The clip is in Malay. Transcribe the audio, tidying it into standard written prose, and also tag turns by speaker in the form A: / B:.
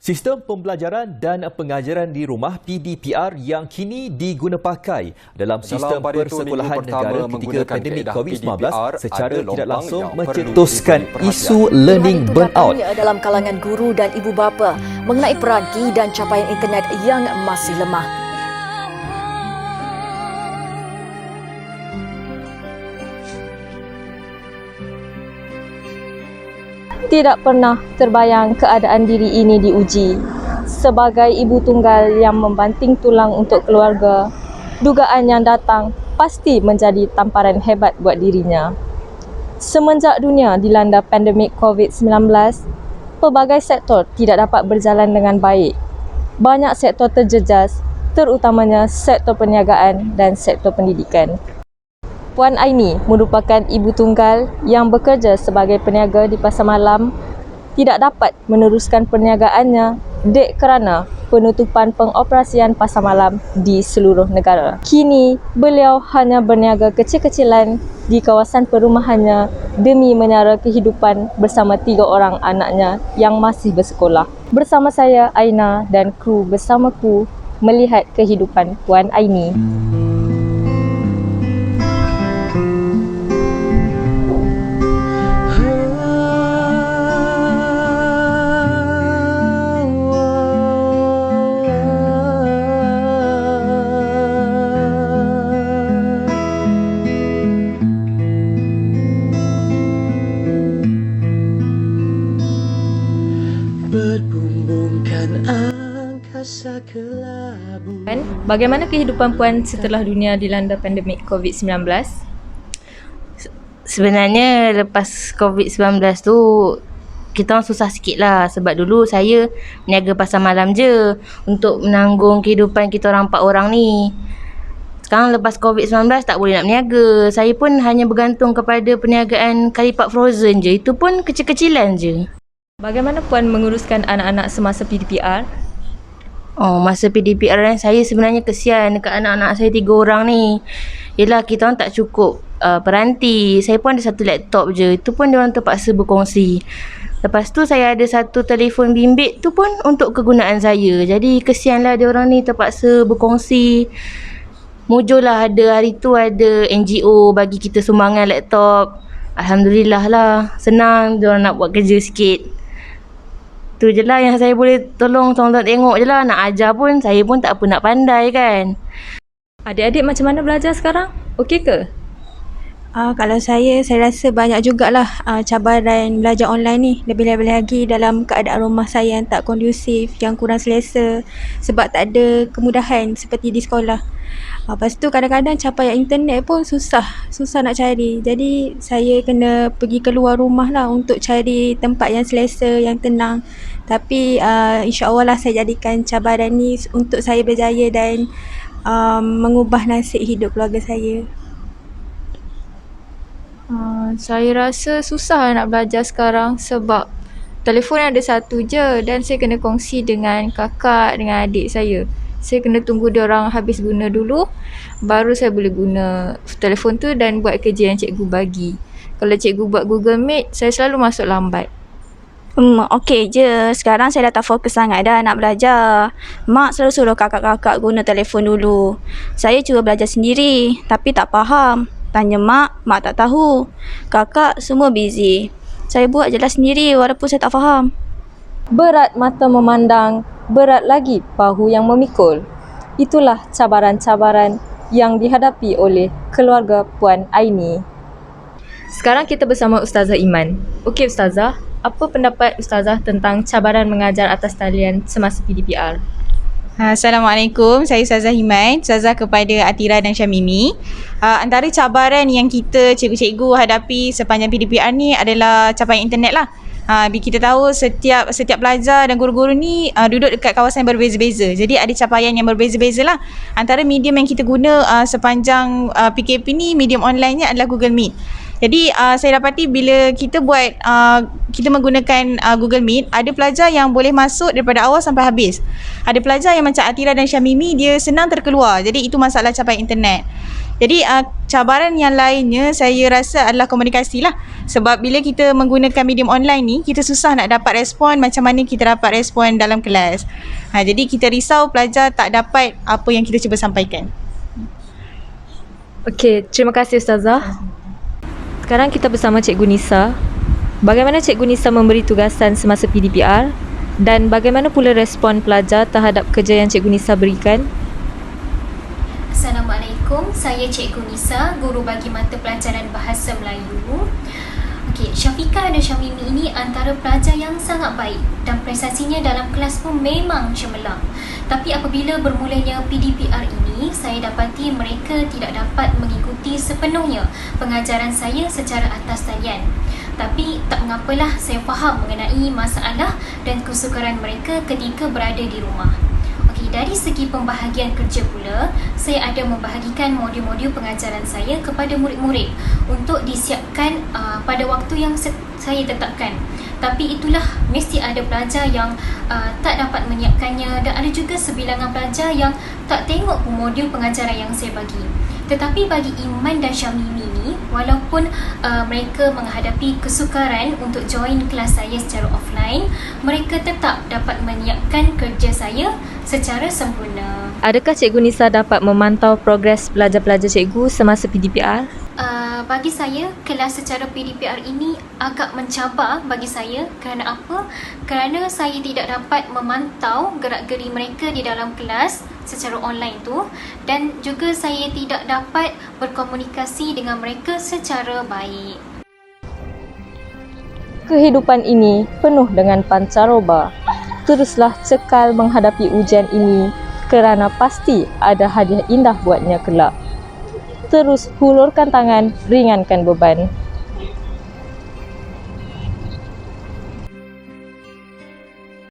A: Sistem pembelajaran dan pengajaran di rumah PDPR yang kini digunapakai dalam sistem persekolahan negara ketika pandemik COVID-19 secara tidak langsung mencetuskan isu learning burnout
B: dalam kalangan guru dan ibu bapa mengenai peran ki dan capaian internet yang masih lemah.
C: Tidak pernah terbayang keadaan diri ini diuji. Sebagai ibu tunggal yang membanting tulang untuk keluarga, dugaan yang datang pasti menjadi tamparan hebat buat dirinya. Semenjak dunia dilanda pandemik COVID-19, pelbagai sektor tidak dapat berjalan dengan baik. Banyak sektor terjejas, terutamanya sektor perniagaan dan sektor pendidikan. Puan Aini merupakan ibu tunggal yang bekerja sebagai peniaga di pasar malam, tidak dapat meneruskan perniagaannya dek kerana penutupan pengoperasian pasar malam di seluruh negara. Kini, beliau hanya berniaga kecil-kecilan di kawasan perumahannya demi menyara kehidupan bersama 3 orang anaknya yang masih bersekolah. Bersama saya, Aina, dan kru bersamaku melihat kehidupan Puan Aini.
D: Berbumbungkan angkasa kelabu.
C: Bagaimana kehidupan Puan setelah dunia dilanda pandemik COVID-19?
E: Sebenarnya lepas COVID-19 tu kita orang susah sikit lah, sebab dulu saya meniaga pasar malam je untuk menanggung kehidupan kita orang 4 orang ni. Sekarang lepas COVID-19 tak boleh nak meniaga. Saya pun hanya bergantung kepada perniagaan kari pak frozen je. Itu pun kecil-kecilan je.
C: Bagaimana Puan menguruskan anak-anak semasa PDPR?
E: Masa PDPR saya sebenarnya kesian dekat anak-anak saya 3 orang ni. Yelah, kita orang tak cukup peranti. Saya pun ada 1 laptop je. Itu pun diorang terpaksa berkongsi. Lepas tu saya ada 1 telefon bimbit tu pun untuk kegunaan saya. Jadi kesianlah diorang ni terpaksa berkongsi. Mujur lah, ada hari tu ada NGO bagi kita sumbangan laptop. Alhamdulillah lah, senang diorang nak buat kerja sikit. Tu je lah yang saya boleh tolong tengok je lah. Nak ajar pun saya pun tak apa nak pandai kan.
C: Adik-adik macam mana belajar sekarang? Okey ke?
F: Kalau saya rasa banyak jugalah cabaran belajar online ni. Lebih-lebih lagi dalam keadaan rumah saya yang tak kondusif, yang kurang selesa sebab tak ada kemudahan seperti di sekolah. Lepas tu kadang-kadang capaian internet pun susah nak cari. Jadi saya kena pergi keluar rumah lah untuk cari tempat yang selesa, yang tenang. Tapi insya-Allah lah saya jadikan cabaran ni untuk saya berjaya dan mengubah nasib hidup keluarga saya.
G: Saya rasa susah nak belajar sekarang sebab telefon ada 1 je dan saya kena kongsi dengan kakak, dengan adik saya. Saya kena tunggu diorang habis guna dulu, baru saya boleh guna telefon tu dan buat kerja yang cikgu bagi. Kalau cikgu buat Google Meet, saya selalu masuk lambat.
F: Okey je. Sekarang saya dah tak fokus sangat dah nak belajar. Mak selalu suruh kakak-kakak guna telefon dulu. Saya cuba belajar sendiri tapi tak faham. Tanya mak tak tahu. Kakak semua busy. Saya buat je lah sendiri walaupun saya tak faham.
C: Berat mata memandang, berat lagi bahu yang memikul. Itulah cabaran-cabaran yang dihadapi oleh keluarga Puan Aini. Sekarang kita bersama Ustazah Iman. Okey Ustazah, apa pendapat Ustazah tentang cabaran mengajar atas talian semasa PDPR?
H: Assalamualaikum, saya Ustazah Iman, Ustazah kepada Atira dan Syamimi. Antara cabaran yang kita cikgu-cikgu hadapi sepanjang PDPR ni adalah capaian internet lah. Kita tahu setiap pelajar dan guru-guru ni duduk dekat kawasan yang berbeza-beza. Jadi ada capaian yang berbeza-beza lah. Antara medium yang kita guna sepanjang PKP ni, medium online-nya adalah Google Meet. Jadi saya dapati bila kita kita menggunakan Google Meet, ada pelajar yang boleh masuk daripada awal sampai habis. Ada pelajar yang macam Atira dan Syamimi, dia senang terkeluar. Jadi itu masalah capaian internet. Jadi cabaran yang lainnya saya rasa adalah komunikasi lah. Sebab bila kita menggunakan medium online ni, kita susah nak dapat respon macam mana kita dapat respon dalam kelas. Jadi kita risau pelajar tak dapat apa yang kita cuba sampaikan.
C: Okey, terima kasih Ustazah. Sekarang kita bersama Cikgu Nisa. Bagaimana Cikgu Nisa memberi tugasan semasa PDPR dan bagaimana pula respon pelajar terhadap kerja yang Cikgu Nisa berikan?
I: Assalamualaikum, saya Cikgu Nisa, guru bagi mata pelajaran Bahasa Melayu. Okey, Syafiqah dan Syamimi ini antara pelajar yang sangat baik dan prestasinya dalam kelas pun memang cemerlang. Tapi apabila bermulanya PDPR ini, saya dapati mereka tidak dapat mengikuti sepenuhnya pengajaran saya secara atas talian. Tapi tak mengapalah, saya faham mengenai masalah dan kesukaran mereka ketika berada di rumah. Dari segi pembahagian kerja pula, saya ada membahagikan modul-modul pengajaran saya kepada murid-murid untuk disiapkan pada waktu yang saya tetapkan. Tapi itulah, mesti ada pelajar yang tak dapat menyiapkannya dan ada juga sebilangan pelajar yang tak tengok pun modul pengajaran yang saya bagi. Tetapi bagi Iman dan Syamimi ni, walaupun mereka menghadapi kesukaran untuk join kelas saya secara offline, mereka tetap dapat menyiapkan kerja saya secara sempurna.
C: Adakah Cikgu Nisa dapat memantau progres pelajar-pelajar cikgu semasa PDPR?
I: Bagi saya, kelas secara PDPR ini agak mencabar bagi saya. Kerana apa? Kerana saya tidak dapat memantau gerak-geri mereka di dalam kelas secara online tu, dan juga saya tidak dapat berkomunikasi dengan mereka secara baik.
C: Kehidupan ini penuh dengan pancaroba. Teruslah cekal menghadapi ujian ini kerana pasti ada hadiah indah buatnya kelak. Terus hulurkan tangan, ringankan beban.